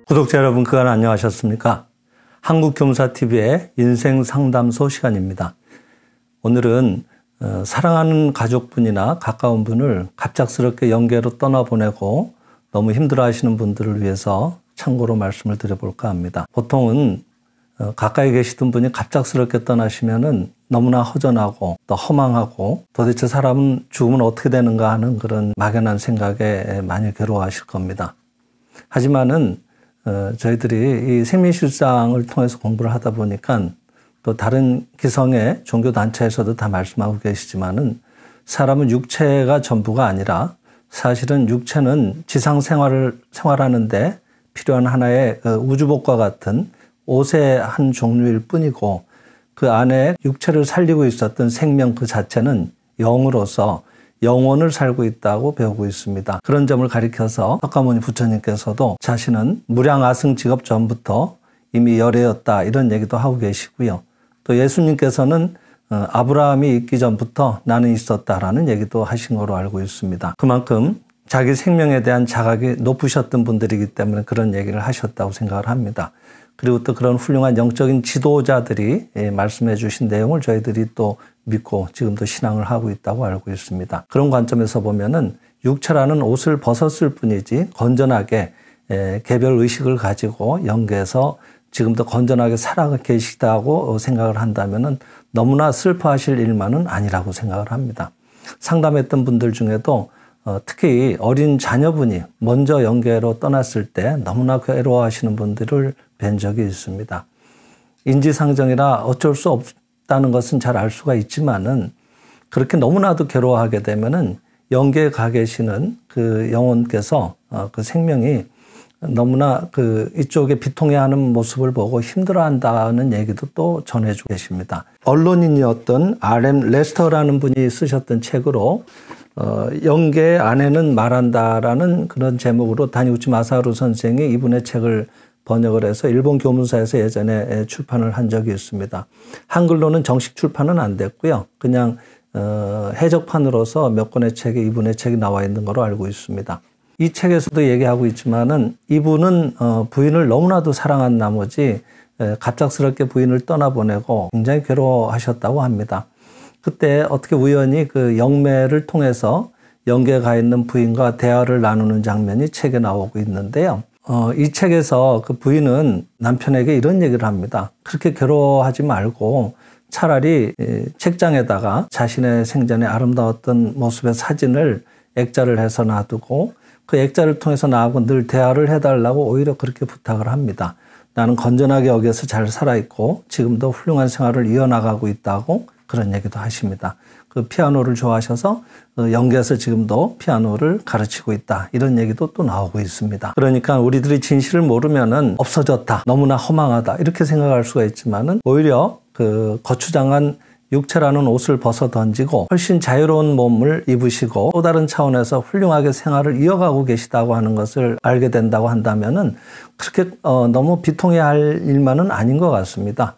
구독자 여러분, 그간 안녕하셨습니까? 한국교무사TV의 인생상담소 시간입니다. 오늘은 사랑하는 가족분이나 가까운 분을 갑작스럽게 영계로 떠나보내고 너무 힘들어하시는 분들을 위해서 참고로 말씀을 드려볼까 합니다. 보통은 가까이 계시던 분이 갑작스럽게 떠나시면은 너무나 허전하고 또 허망하고 도대체 사람은 죽으면 어떻게 되는가 하는 그런 막연한 생각에 많이 괴로워하실 겁니다. 하지만은 저희들이 이 생민실상을 통해서 공부를 하다 보니까 또 다른 기성의 종교단체에서도 다 말씀하고 계시지만은 사람은 육체가 전부가 아니라 사실은 육체는 지상 생활하는데 필요한 하나의 우주복과 같은 옷의 한 종류일 뿐이고 그 안에 육체를 살리고 있었던 생명 그 자체는 영으로서 영혼을 살고 있다고 배우고 있습니다. 그런 점을 가리켜서 석가모니 부처님께서도 자신은 무량아승 직업 전부터 이미 열애였다 이런 얘기도 하고 계시고요. 또 예수님께서는 아브라함이 있기 전부터 나는 있었다라는 얘기도 하신 거로 알고 있습니다. 그만큼 자기 생명에 대한 자각이 높으셨던 분들이기 때문에 그런 얘기를 하셨다고 생각을 합니다. 그리고 또 그런 훌륭한 영적인 지도자들이 말씀해 주신 내용을 저희들이 또 믿고 지금도 신앙을 하고 있다고 알고 있습니다. 그런 관점에서 보면은 육체라는 옷을 벗었을 뿐이지 건전하게 개별 의식을 가지고 영계에서 지금도 건전하게 살아 계시다고 생각을 한다면은 너무나 슬퍼하실 일만은 아니라고 생각을 합니다. 상담했던 분들 중에도 특히 어린 자녀분이 먼저 영계로 떠났을 때 너무나 괴로워하시는 분들을 뵌 적이 있습니다. 인지상정이라 어쩔 수 없다는 것은 잘 알 수가 있지만은 그렇게 너무나도 괴로워하게 되면은 영계에 가 계시는 그 영혼께서 그 생명이 너무나 그 이쪽에 비통해하는 모습을 보고 힘들어한다는 얘기도 또 전해주고 계십니다. 언론인이었던 R.M. 레스터라는 분이 쓰셨던 책으로 영계 안에는 말한다라는 그런 제목으로 다니우치 마사하루 선생이 이분의 책을 번역을 해서 일본 교문사에서 예전에 출판을 한 적이 있습니다. 한글로는 정식 출판은 안 됐고요. 그냥 해적판으로서 몇 권의 책에 이분의 책이 나와 있는 거로 알고 있습니다. 이 책에서도 얘기하고 있지만은 이분은 부인을 너무나도 사랑한 나머지 갑작스럽게 부인을 떠나보내고 굉장히 괴로워하셨다고 합니다. 그때 어떻게 우연히 그 영매를 통해서 영계에 가 있는 부인과 대화를 나누는 장면이 책에 나오고 있는데요. 이 책에서 그 부인은 남편에게 이런 얘기를 합니다. 그렇게 괴로워하지 말고 차라리 책장에다가 자신의 생전에 아름다웠던 모습의 사진을 액자를 해서 놔두고 그 액자를 통해서 나하고 늘 대화를 해달라고 오히려 그렇게 부탁을 합니다. 나는 건전하게 여기서 잘 살아있고 지금도 훌륭한 생활을 이어나가고 있다고 그런 얘기도 하십니다. 그 피아노를 좋아하셔서 영계에서 지금도 피아노를 가르치고 있다. 이런 얘기도 또 나오고 있습니다. 그러니까 우리들이 진실을 모르면은 없어졌다. 너무나 허망하다. 이렇게 생각할 수가 있지만은 오히려 그 거추장한 육체라는 옷을 벗어 던지고 훨씬 자유로운 몸을 입으시고 또 다른 차원에서 훌륭하게 생활을 이어가고 계시다고 하는 것을 알게 된다고 한다면은 그렇게 너무 비통해할 일만은 아닌 것 같습니다.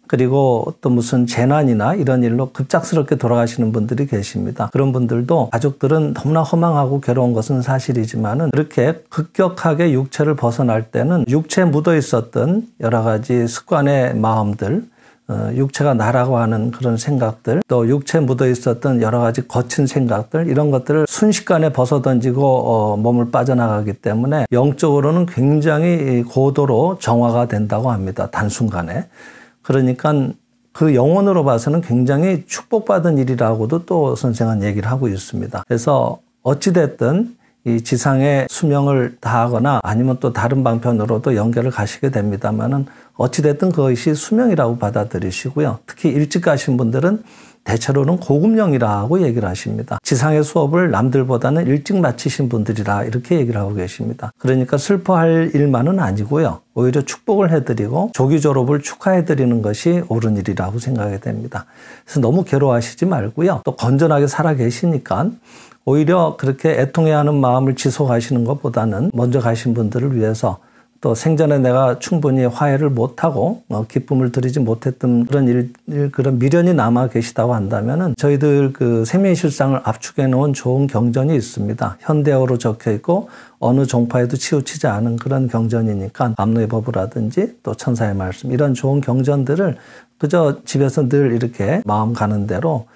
그리고 또 무슨 재난이나 이런 일로 급작스럽게 돌아가시는 분들이 계십니다. 그런 분들도 가족들은 너무나 허망하고 괴로운 것은 사실이지만은 그렇게 급격하게 육체를 벗어날 때는 육체에 묻어 있었던 여러 가지 습관의 마음들, 육체가 나라고 하는 그런 생각들, 또 육체에 묻어 있었던 여러 가지 거친 생각들, 이런 것들을 순식간에 벗어던지고 몸을 빠져나가기 때문에 영적으로는 굉장히 고도로 정화가 된다고 합니다. 단순간에. 그러니까 그 영혼으로 봐서는 굉장히 축복받은 일이라고도 또 선생은 얘기를 하고 있습니다. 그래서 어찌됐든 이 지상의 수명을 다하거나 아니면 또 다른 방편으로도 영계를 가시게 됩니다만은 어찌됐든 그것이 수명이라고 받아들이시고요. 특히 일찍 가신 분들은 대체로는 고급령이라고 얘기를 하십니다. 지상의 수업을 남들보다는 일찍 마치신 분들이라 이렇게 얘기를 하고 계십니다. 그러니까 슬퍼할 일만은 아니고요. 오히려 축복을 해드리고 조기 졸업을 축하해드리는 것이 옳은 일이라고 생각이 됩니다. 그래서 너무 괴로워하시지 말고요. 또 건전하게 살아 계시니까 오히려 그렇게 애통해하는 마음을 지속하시는 것보다는 먼저 가신 분들을 위해서 또 생전에 내가 충분히 화해를 못하고 기쁨을 드리지 못했던 그런 미련이 남아 계시다고 한다면은 저희들 그 생명의 실상을 압축해 놓은 좋은 경전이 있습니다. 현대어로 적혀 있고 어느 종파에도 치우치지 않은 그런 경전이니까 압로의 법이라든지 또 천사의 말씀 이런 좋은 경전들을 그저 집에서 늘 이렇게 마음 가는 대로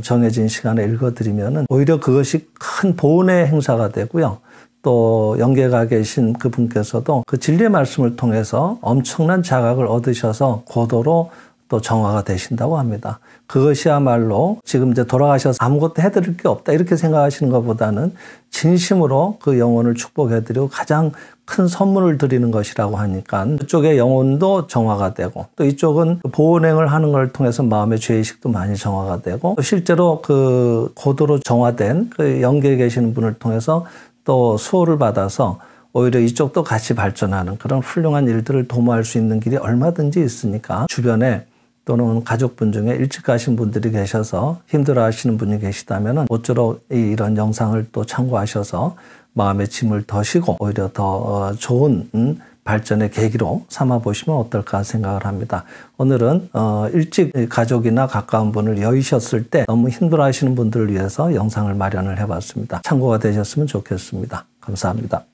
정해진 시간에 읽어드리면은 오히려 그것이 큰 보온의 행사가 되고요. 또 영계가 계신 그분께서도 그 진리의 말씀을 통해서 엄청난 자각을 얻으셔서 고도로 또 정화가 되신다고 합니다. 그것이야말로 지금 이제 돌아가셔서 아무것도 해드릴 게 없다 이렇게 생각하시는 것보다는 진심으로 그 영혼을 축복해드리고 가장 큰 선물을 드리는 것이라고 하니까 이쪽의 영혼도 정화가 되고 또 이쪽은 보온행을 하는 걸 통해서 마음의 죄의식도 많이 정화가 되고 또 실제로 그 고도로 정화된 그 영계에 계시는 분을 통해서 또 수호를 받아서 오히려 이쪽도 같이 발전하는 그런 훌륭한 일들을 도모할 수 있는 길이 얼마든지 있으니까 주변에 또는 가족분 중에 일찍 가신 분들이 계셔서 힘들어하시는 분이 계시다면 모쪼록 이런 영상을 또 참고하셔서 마음의 짐을 더시고 오히려 더 좋은 발전의 계기로 삼아보시면 어떨까 생각을 합니다. 오늘은 일찍 가족이나 가까운 분을 여의셨을 때 너무 힘들어하시는 분들을 위해서 영상을 마련을 해봤습니다. 참고가 되셨으면 좋겠습니다. 감사합니다.